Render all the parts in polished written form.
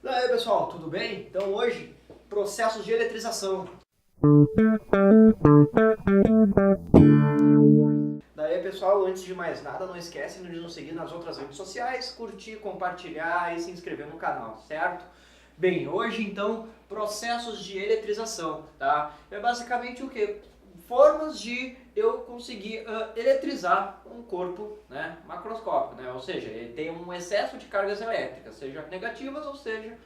E aí pessoal, tudo bem? Então hoje, processos de eletrização. Daí pessoal, antes de mais nada, não esquece de nos seguir nas outras redes sociais, curtir, compartilhar e se inscrever no canal, certo? Bem, hoje então, processos de eletrização, tá? É basicamente o que? Formas de eu conseguir eletrizar um corpo, né, macroscópico, né? Ou seja, ele tem um excesso de cargas elétricas, seja negativas ou seja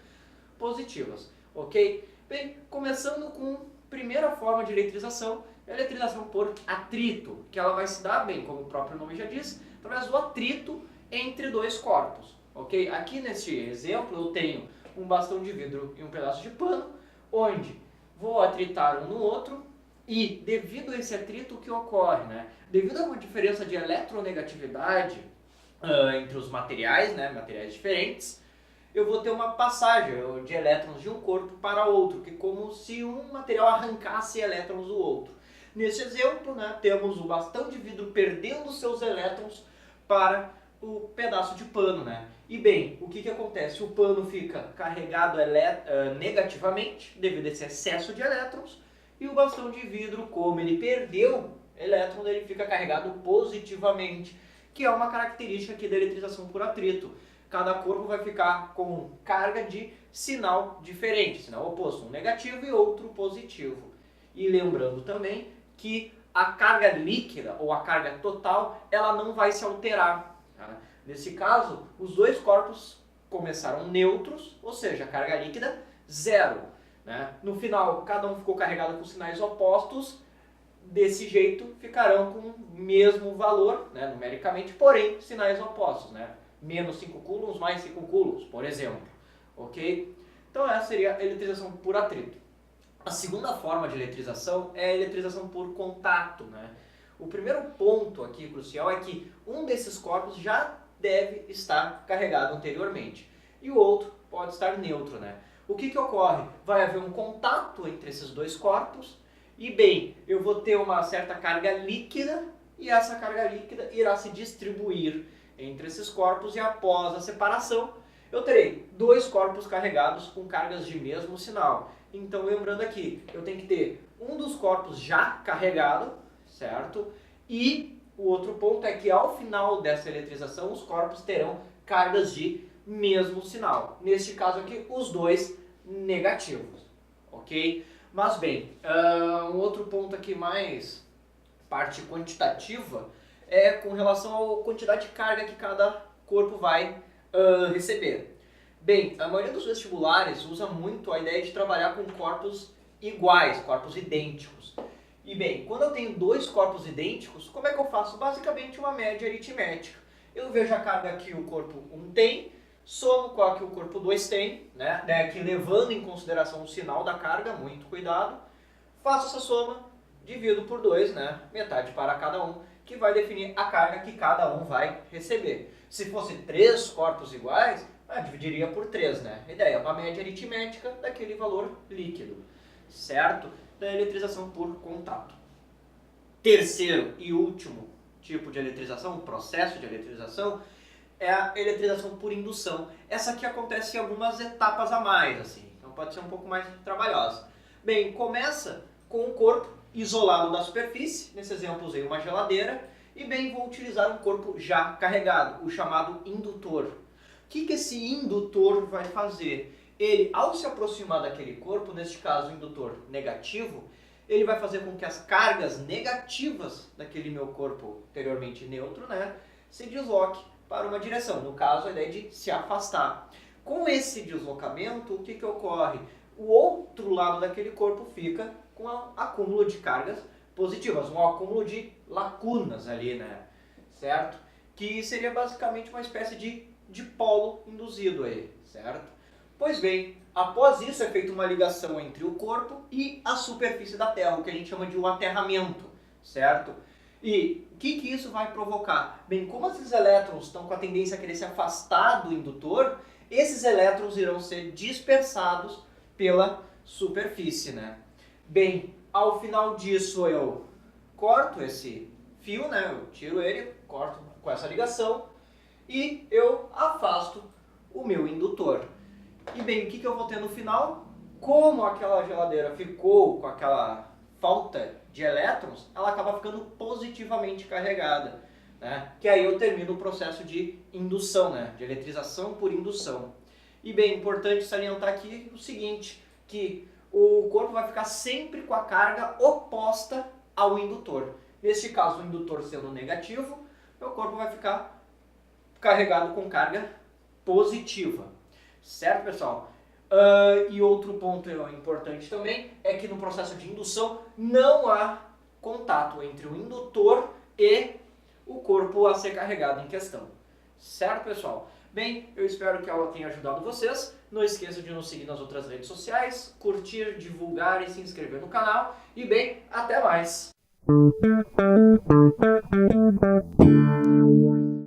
positivas, ok? Bem, começando com a primeira forma de eletrização, a eletrização por atrito, que ela vai se dar, bem, como o próprio nome já diz, através do atrito entre dois corpos, ok? Aqui neste exemplo eu tenho um bastão de vidro e um pedaço de pano, onde vou atritar um no outro e devido a esse atrito o que ocorre, né? Devido a uma diferença de eletronegatividade entre os materiais, né, materiais diferentes, eu vou ter uma passagem de elétrons de um corpo para outro, que é como se um material arrancasse elétrons do outro. Nesse exemplo, né, temos o bastão de vidro perdendo seus elétrons para o pedaço de pano. Né? E bem, o que acontece? O pano fica carregado negativamente devido a esse excesso de elétrons, e o bastão de vidro, como ele perdeu elétrons, ele fica carregado positivamente, que é uma característica aqui da eletrização por atrito. Cada corpo vai ficar com carga de sinal diferente, sinal oposto, um negativo e outro positivo. E lembrando também que a carga líquida ou a carga total, ela não vai se alterar. Tá? Nesse caso, os dois corpos começaram neutros, ou seja, a carga líquida zero. Né? No final, cada um ficou carregado com sinais opostos, desse jeito ficarão com o mesmo valor, né, numericamente, porém sinais opostos, né? Menos 5 coulombs mais 5 coulombs, por exemplo. Ok? Então essa seria a eletrização por atrito. A segunda forma de eletrização é a eletrização por contato. Né? O primeiro ponto aqui crucial é que um desses corpos já deve estar carregado anteriormente e o outro pode estar neutro. Né? O que ocorre? Vai haver um contato entre esses dois corpos e, bem, eu vou ter uma certa carga líquida e essa carga líquida irá se distribuir entre esses corpos e após a separação eu terei dois corpos carregados com cargas de mesmo sinal. Então, lembrando aqui, eu tenho que ter um dos corpos já carregado, certo? E o outro ponto é que ao final dessa eletrização, os corpos terão cargas de mesmo sinal. Neste caso aqui, os dois negativos, ok? Mas bem, um outro ponto aqui mais parte quantitativa é com relação à quantidade de carga que cada corpo vai receber. Bem, a maioria dos vestibulares usa muito a ideia de trabalhar com corpos iguais, corpos idênticos. E bem, quando eu tenho dois corpos idênticos, como é que eu faço? Basicamente uma média aritmética. Eu vejo a carga que o corpo 1 tem, somo com a que o corpo 2 tem, né? Aqui levando em consideração o sinal da carga, muito cuidado. Faço essa soma, divido por 2, né? Metade para cada um, que vai definir a carga que cada um vai receber. Se fosse 3 corpos iguais, dividiria por 3, né? A ideia é uma média aritmética daquele valor líquido, certo? Da eletrização por contato. Terceiro e último tipo de eletrização, processo de eletrização, é a eletrização por indução. Essa aqui acontece em algumas etapas a mais, assim, então pode ser um pouco mais trabalhosa. Bem, começa com o corpo isolado da superfície, nesse exemplo usei uma geladeira, e bem, vou utilizar um corpo já carregado, o chamado indutor. O que esse indutor vai fazer? Ele, ao se aproximar daquele corpo, neste caso o indutor negativo, ele vai fazer com que as cargas negativas daquele meu corpo anteriormente neutro, né, se desloque para uma direção, no caso a ideia de se afastar. Com esse deslocamento, o que ocorre? O outro lado daquele corpo fica com um acúmulo de cargas positivas, um acúmulo de lacunas ali, né? Certo? Que seria basicamente uma espécie de dipolo induzido aí, certo? Pois bem, após isso é feita uma ligação entre o corpo e a superfície da Terra, o que a gente chama de um aterramento, certo? E o que isso vai provocar? Bem, como esses elétrons estão com a tendência a querer se afastar do indutor, esses elétrons irão ser dispersados pela superfície, né? Bem, ao final disso eu corto esse fio, né? Eu tiro ele, corto com essa ligação e eu afasto o meu indutor. E bem, o que eu vou ter no final? Como aquela geladeira ficou com aquela falta de elétrons, ela acaba ficando positivamente carregada, né? Que aí eu termino o processo de indução, né? De eletrização por indução. E bem, importante salientar aqui o seguinte, que o corpo vai ficar sempre com a carga oposta ao indutor. Neste caso, o indutor sendo negativo, o corpo vai ficar carregado com carga positiva. Certo, pessoal? E outro ponto importante também é que no processo de indução não há contato entre o indutor e o corpo a ser carregado em questão. Certo, pessoal? Bem, eu espero que a aula tenha ajudado vocês. Não esqueça de nos seguir nas outras redes sociais, curtir, divulgar e se inscrever no canal. E bem, até mais!